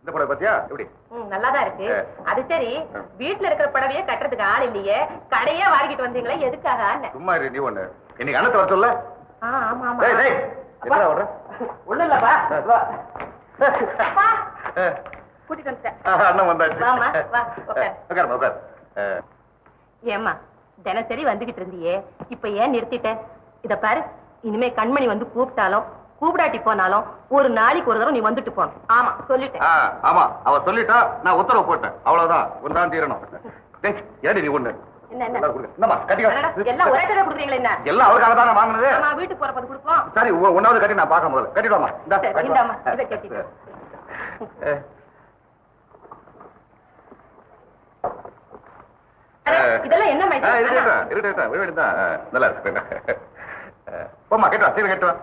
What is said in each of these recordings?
இந்த புடவை பத்தியா எப்படி? நல்லாதான் இருக்கு. அது சரி, வீட்டுல இருக்கிற புடவையே கட்டுறதுக்கு ஆள் இல்லையே, கடையே வாங்கிட்டு வந்தீங்களா? எதுக்காக? சும்மா இரு, நீ ஒண்ணு இன்னைக்கு அண்ணத்தை வர சொல்ல. ஆமா ஆமா. ஒண்ணு இல்லப்பா, கூட்டிட்டு வந்துட்டேன். அண்ணன் வந்தாச்சு. வாமா வா, உட்காருமா உட்காரு. ஏம்மா தினசரி வந்துகிட்டு இருந்தியே, இப்ப ஏன் நிறுத்திட்ட? இத பாரு, இனிமே கண்மணி வந்து கூப்பிட்டாலும் கூப்பிடாட்டி போனாலும் ஒரு நாளைக்கு ஒரு தடவை நீ வந்துட்டு போகணும். ஆமா சொல்லிட்டேன். ஆமா அவ சொல்லிட்டா, நான் உத்தரவு போட்டேன், அவ்வளவுதான். ஒன்றாம் தீரணும். ஏடி நீ ஒண்ணு எல்லாம் ஒரே கடை கொடுக்குறீங்களா? என்ன எல்லாம் அவருக்காக தான் வாங்கினது. வீட்டுக்கு போறப்பது கொடுப்போம். சரி, ஒன்னாவது கட்டி நான் பார்க்க முதல்ல கட்டிடுவாமா. இதை கட்டிட்டு இதெல்லாம் என்ன நல்லா இருக்கு. போமா கேட்டுவா, சீக்கிரம் கேட்டுவா.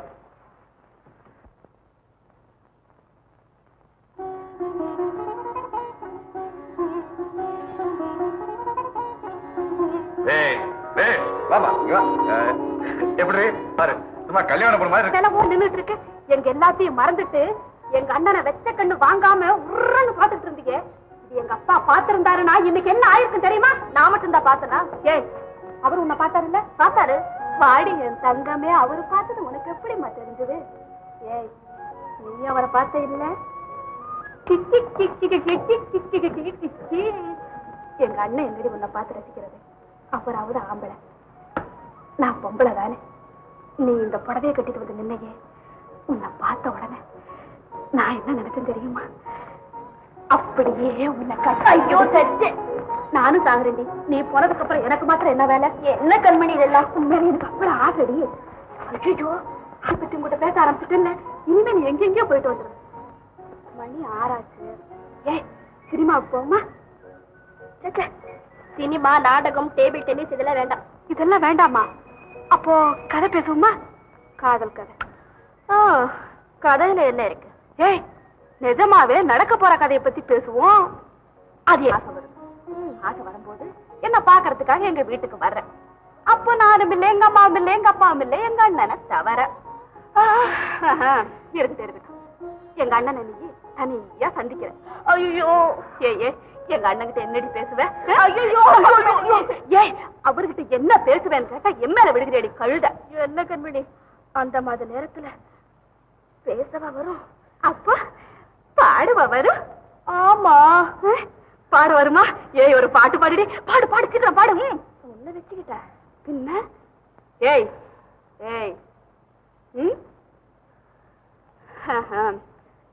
எப்படி பாரு, சும்மா கல்யாணம் பண்ண மாதிரி நின்றுட்டு இருக்கு. எங்க எல்லாத்தையும் மறந்துட்டு எங்க அண்ணனை வெச்ச கண்ணு வாங்காம உருன்னு பாத்துட்டு இருந்தீங்க. இது எங்க அப்பா பாத்திருந்தாருன்னா இன்னைக்கு என்ன ஆயிருக்கும் தெரியுமா? நான் மட்டும் தான் பாத்தனா? ஏய், அவரு உன்னை பாத்தாரு இல்ல? பாத்தாரு. வாடி என் தங்கமே, அவரு பார்த்தது உனக்கு எப்படிமா தெரிஞ்சது? ஏய், நீ அவரை பார்த்த இல்ல? எங்க அண்ணன் என்னடி உன்னை பார்த்து ரசிக்கிறது? அப்புறம் அவரு ஆம்பளை, நான் பொம்பளை தானே. நீ இந்த புடவையை கட்டிட்டு வந்து நின்னையே, உன்னை பார்த்த உடனே நான் என்ன நினைச்சேன் தெரியுமா? அப்படியே உன்னை ஐயோ சச்சே, நானும் சாகுறேன்டி. நீ போனதுக்கு அப்புறம் எனக்கு மாத்திரம் என்ன வேலை? என்ன கண்மணி இதெல்லாம்? உண்மையில எனக்கு அப்புறம் ஆசடி. ஐயோ, பத்தி உங்ககிட்ட பேச ஆரம்பிச்சுட்டு இனிமே நீ எங்கெங்கயோ போயிட்டு வந்துடும். மணி 6 ஆச்சு. ஏய், சினிமாவுக்கு போமா? சினிமா, நாடகம், டேபிள் டென்னிஸ் இதெல்லாம் வேண்டாம். இதெல்லாம் வேண்டாமா? அப்போ கதை பேசுவோமா? காதல் கதை. கதையில என்ன இருக்கு? ஏய், நிஜமாவே நடக்க போற கதையை பத்தி பேசுவோம். அது ஆசை வரும். ஆசை வரும்போது என்ன பாக்குறதுக்காக எங்க வீட்டுக்கு வர்றேன். அப்போ நானும் இல்லை, எங்க அம்மாவும் இல்லை, எங்க அப்பாவும் இல்லை, எங்க அண்ணனை தவற. இருக்கு இருக்கு. எங்க அண்ணனை நீ தனியா சந்திக்கிற. ஐயோ, ஏ எங்க அண்ணன் கிட்ட என்னடி பேசுவேன்? ஏய், அவர்கிட்ட என்ன பேசுவேன்னு கேட்டா என் மேல விடுகிறேடி கழுத. என்ன கண்மணி, அந்த மாதிரி நேரத்துல பேசவா வரும்? அப்ப பாடுவா வரும்? ஆமா, பாட வருமா? ஏய், ஒரு பாட்டு பாடுடி. பாடு பாடு, சீக்கிரம் பாடு. உன்ன வச்சுக்கிட்ட பின்ன. ஏய் ஏய்,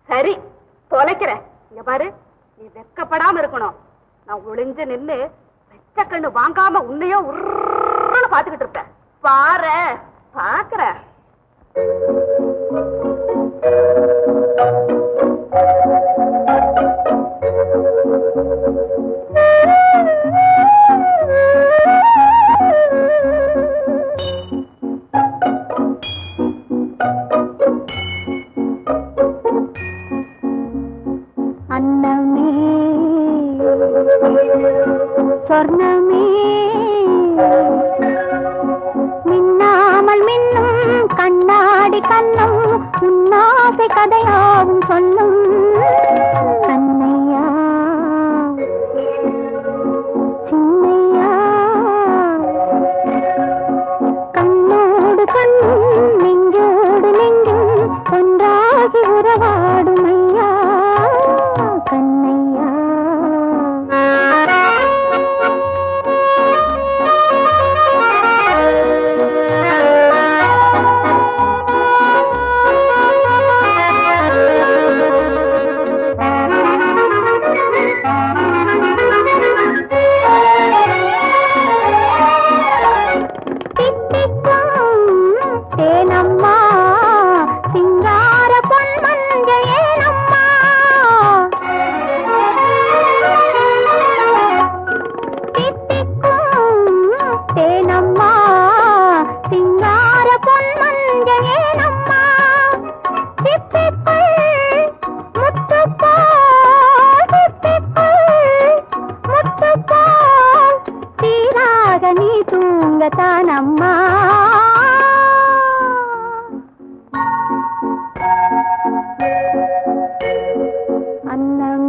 சரி தொலைக்கிற. இங்க பாரு, நீ வெக்கப்படாம இருக்கணும். நான் ஒளிஞ்சு நின்னு வெச்ச கண்ணு வாங்காம உன்னையோ உருன்னு பாத்துக்கிட்டு இருப்பேன். பாரு, பாக்குற. அன்னமே சொர்ணமே மின்னாமல் மின்னும் கண்ணாடி கண்ணும் உன்னாசை கதையாவும் சொல்லும் கண்ணையா சின்னையா கண்ணோடு கண்ணும் நெஞ்சோடு நெஞ்சும் ஒன்றாகி உறவாடும் ஐயா கண்ணையா. அன்னமே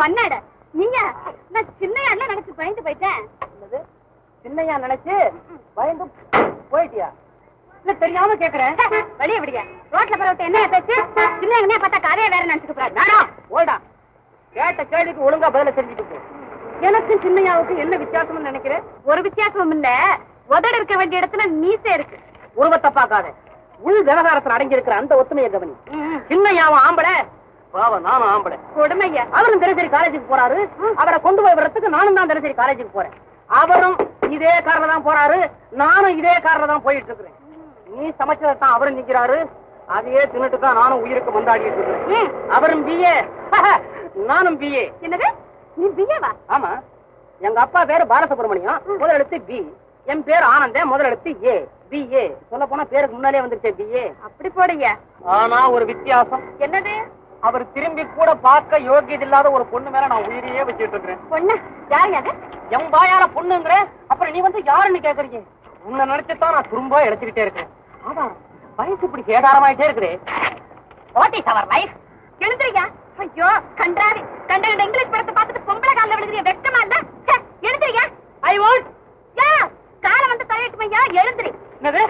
பண்ணாட நீங்க நான் சின்னையா நினைச்சு பயந்து போயிட்டேன். சின்னையா நினைச்சு பயந்து போயிட்டியா? இல்ல தெரியாம கேக்குறேன். வெளியே விடுங்க. ரோட்ல பரவட்ட என்ன பேச்சு? சின்ன பார்த்தா கதையை வேற நினைச்சுட்டு போறாரு. நானா ஓடா கேட்ட கேள்விக்கு ஒழுங்கா பதில தெரிஞ்சுட்டு போ. எனக்கு சின்னையாவுக்கு என்ன வித்தியாசம்னு நினைக்கிறேன்? ஒரு வித்தியாசமும் இல்ல. உதடு இருக்க வேண்டிய இடத்துல மீசை இருக்கு. உருவத்தை பார்க்காத, உள் விவகாரத்துல அடங்கி இருக்கிற அந்த ஒத்துமையை கவனி. சின்னையாவும் ஆம்பளை, பாவம் நானும் ஆம்பளை. கொடுமையா. அவரும் தினசரி காலேஜுக்கு போறாரு. அவரை கொண்டு போய் விடுறதுக்கு நானும் தான் தினசரி காலேஜுக்கு போறேன். அவரும் இதே கார்ல தான் போறாரு, நானும் இதே கார்ல தான் போயிட்டு இருக்கிறேன். நீ சமைச்சதான் அவரும் நிக்கிறாரு, அதையே தின்னுட்டு தான் நானும் உயிருக்கு வந்தாடிட்டு இருக்கிறேன். அவரும் பிஏ, நானும் பிஏ. என்னது? நீ பிஏவா? ஆமா, எங்க அப்பா பேரு பாலசுப்ரமணியம், முதல் எழுத்து பி. என் பேர் ஆனந்தே, முதல் எழுத்து ஏ. பிஏ. சொல்ல போனா பேருக்கு முன்னாலே வந்துருச்சே பிஏ. அப்படி போடுங்க. ஆனா ஒரு வித்தியாசம். என்னது? அவர் திரும்பி கூட பார்க்க யோகியது இல்லாத ஒரு பொண்ணு மேல நான் உயிரையே வச்சுட்டு இருக்கிறேன். பொண்ணு? யாரு அது? என் பாயால பொண்ணுங்கிற, அப்புறம் நீ வந்து யாருன்னு கேக்குறீங்க? உன்னை நினைச்சுதான் நான் துரும்பா இழைச்சுக்கிட்டே இருக்கேன். ஆமா, வயசு இப்படி சேதாரமாயிட்டே இருக்குது. What is our life? எழுந்துறியா? ஐயோ கண்டாரி கண்ட இங்கிலீஷ் படத்தை பார்த்துட்டு பொம்பளை காலில் விழுதுறிய வெக்கமா இல்ல? எழுந்துறியா? I want. யா காலம் வந்து தலையிட்டுமையா, எழுந்துரி. என்னது?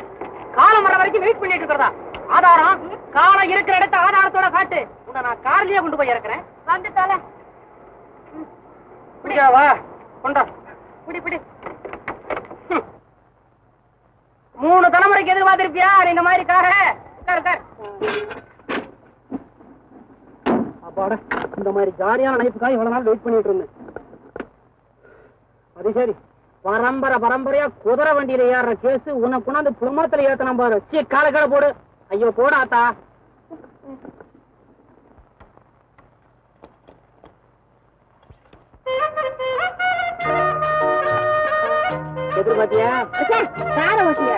காலம் வர வரைக்கும் வெயிட் பண்ணிட்டு இருக்கிறதா? ஆதாரம்? காலம் இருக்கிற இடத்த ஆதாரத்தோட காட்டு. உன்னை நான் கார்லயே கொண்டு போய் இறக்குறேன். வந்துட்டால பிடிக்காவா? கொண்டா. பிடி பிடி. 3 தலைமுறைக்கு எதிர்பார்த்திருப்பியா இந்த மாதிரி கார? அப்பாட, இந்த மாதிரி ஜாலியான லைஃப்காக இவ்வளவு நாள் வெயிட் பண்ணிட்டு இருந்தேன். அது சரி, பரம்பரையா குதிரை வண்டியில ஏறுற கேஸ் உன்னை கொண்டாந்து குடும்பத்துல ஏத்தன பாரு. கால போடு. ஐயோ போடாத்தா. எதிர்பார்த்தியா? கார ஓட்டியா?